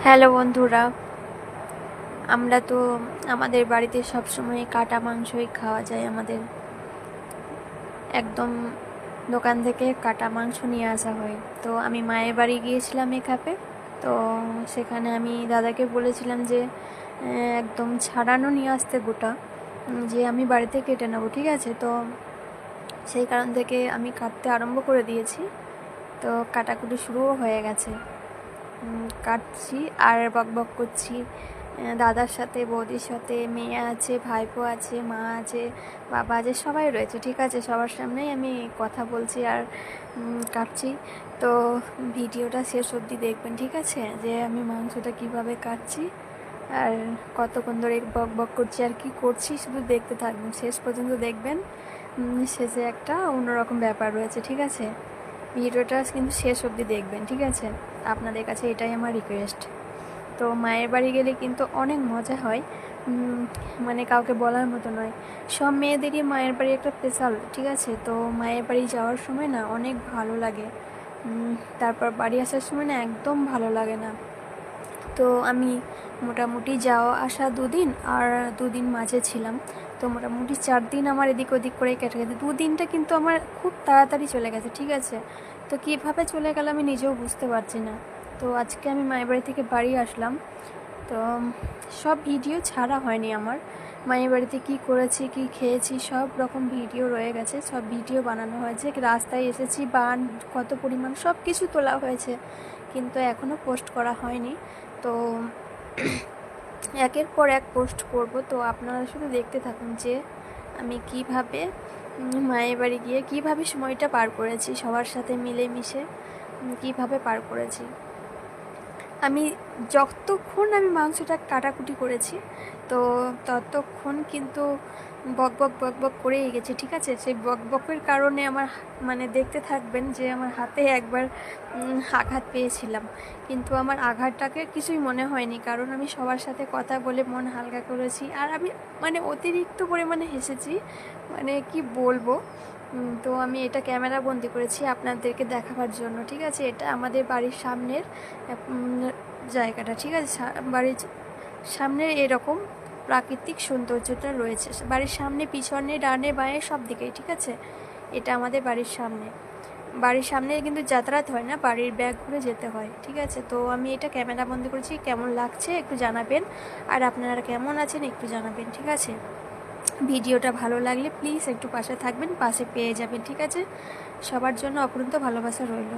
Hello বন্ধুরা, আমরা তো আমাদের বাড়িতে সবসময় কাটা মাংসই খাওয়া যায়। আমাদের একদম দোকান থেকে কাটা মাংস নিয়ে আসা হয়। তো আমি মায়ের বাড়ি গিয়েছিলাম এখাপে। তো সেখানে আমি দাদাকে বলেছিলাম যে একদম ছাড়ানো নিয়ে আসতে গোটা, যে আমি বাড়িতে কেটে নেবো, ঠিক আছে। তো সেই কারণ থেকে আমি কাটতে আরম্ভ করে দিয়েছি। তো কাটাকুটি শুরুও হয়ে গেছে। কাটছি আর বকবক করছি দাদার সাথে, বৌদির সাথে, মেয়ে আছে, ভাইপো আছে, মা আছে, বাবা আছে, সবাই রয়েছে, ঠিক আছে। সবার সামনেই আমি কথা বলছি আর কাটছি। তো ভিডিওটা শেষ অবধি দেখবেন, ঠিক আছে, যে আমি মাংসটা কিভাবে কাটছি আর কতক্ষণ ধরে বকবক করছি আর কি করছি, শুধু দেখতে থাকবেন, শেষ পর্যন্ত দেখবেন। শেষে একটা অন্যরকম ব্যাপার রয়েছে, ঠিক আছে। ভিডিওটা কিন্তু শেষ অবধি দেখবেন, ঠিক আছে। আপনাদের কাছে এটাই আমার রিকোয়েস্ট। তো মায়ের বাড়ি গেলে কিন্তু অনেক মজা হয়, মানে কাউকে বলার মতো নয়। সব মেয়েদেরই মায়ের বাড়ি একটা স্পেশাল, ঠিক আছে। তো মায়ের বাড়ি যাওয়ার সময় না অনেক ভালো লাগে, তারপর বাড়ি আসার সময় না একদম ভালো লাগে না। তো আমি মোটামুটি যাওয়া আসা 2 দিন আর 2 দিন মাঝে ছিলাম। তো মোটামুটি 4 দিন আমার এদিক ওদিক করে কেটে গেছে। 2 দিনটা কিন্তু আমার খুব তাড়াতাড়ি চলে গেছে, ঠিক আছে। তো কীভাবে চলে গেল আমি নিজেও বুঝতে পারছি না। তো আজকে আমি মায়ের বাড়ি থেকে বাড়ি আসলাম। তো সব ভিডিও ছাড়া হয়নি আমার। মায়ের বাড়িতে কী করেছি, কী খেয়েছি, সব রকম ভিডিও রয়ে গেছে, সব ভিডিও বানানো হয়েছে। রাস্তায় এসেছি, বান কত পরিমাণ, সব কিছু তোলা হয়েছে, কিন্তু এখনও পোস্ট করা হয়নি। তো একের পর এক পোস্ট করব। তো আপনারা শুধু দেখতে থাকুন যে আমি কিভাবে মায়ের বাড়ি গিয়ে কিভাবে সময়টা পার করেছি, সবার সাথে মিলেমিশে কিভাবে পার করেছি। আমি যতক্ষণ আমি মাংসটা কাটাকুটি করেছি, তো ততক্ষণ কিন্তু বকবক করেই গেছে, ঠিক আছে। সেই বকবকের কারণে আমার মানে দেখতে থাকবেন যে আমার হাতে একবার আঘাত পেয়েছিলাম, কিন্তু আমার আঘাতটাকে কিছুই মনে হয়নি, কারণ আমি সবার সাথে কথা বলে মন হালকা করেছি। আর আমি মানে অতিরিক্ত পরিমাণে হেসেছি, মানে কি বলবো। তো আমি এটা ক্যামেরা বন্দি করেছি আপনাদেরকে দেখাবার জন্য, ঠিক আছে। এটা আমাদের বাড়ির সামনের জায়গাটা, ঠিক আছে। বাড়ির সামনের এরকম প্রাকৃতিক সৌন্দর্যটা রয়েছে বাড়ির সামনে, পিছনে, ডানে বাঁয়ে সব দিকেই, ঠিক আছে। এটা আমাদের বাড়ির সামনে। বাড়ির সামনে কিন্তু যাতায়াত হয় না, বাড়ির ব্যাগ ঘুরে যেতে হয়, ঠিক আছে। তো আমি এটা ক্যামেরা বন্দি করেছি। কেমন লাগছে একটু জানাবেন, আর আপনারা কেমন আছেন একটু জানাবেন, ঠিক আছে। ভিডিওটা ভালো লাগলে প্লিজ একটু পাশে থাকবেন, পাশে পেয়ে যাবেন, ঠিক আছে। সবার জন্য অপরন্ত ভালোবাসা রইল।